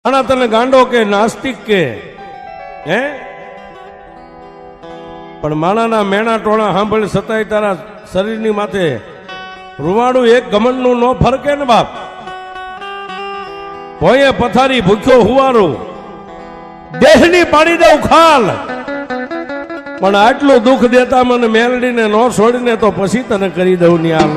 આના તને ગાંડો કે નાસ્તિક કે હે પણ માણાના મેણા ટોણા સાંભળી સતાય તારા શરીરની માથે રૂવાડું એક ઘમંડનું નો ફરકે ને બાપ. ભોયે પથારી ભૂખ્યો હુવારું દેહની પાડી દઉં ખાલ, પણ આટલું દુઃખ દેતા મને મેલડીને નો છોડીને તો પછી તને કરી દઉં ની હાલ.